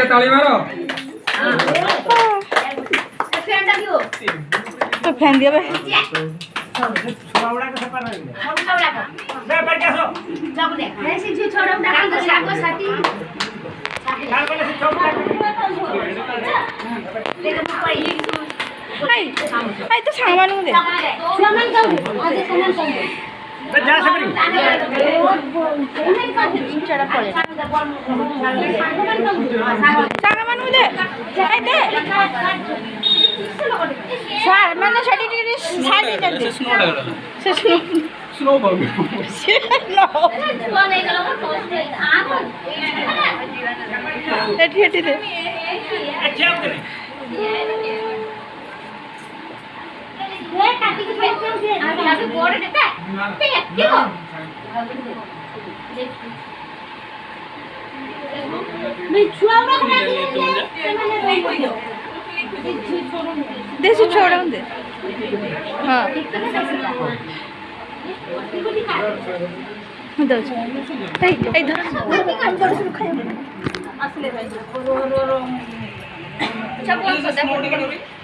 ताली मारो तो फैन दिया भाई छोड़ा का सपना नहीं मैं पर कैसो जब दे ऐसे जो छोड़ा उड़ा का सागो साथी काल वाले से छोड़ा देखो कोई आई तो सामान दे सामान का आगे सामान का मैं जा सकती चढ़ा पड़े सामान दे आई दे सर मैंने छड़ी टी साड़ी दे दे से स्नो बॉल नो एटी एटी दे अच्छा करे ये काटी के फेंक दे अभी बोर्ड देता है क्यों मैं छुआ उड़ा बना के मैंने रोई दो दे से छोड़ा दे हां दो ए धर असले भाई अच्छा बोल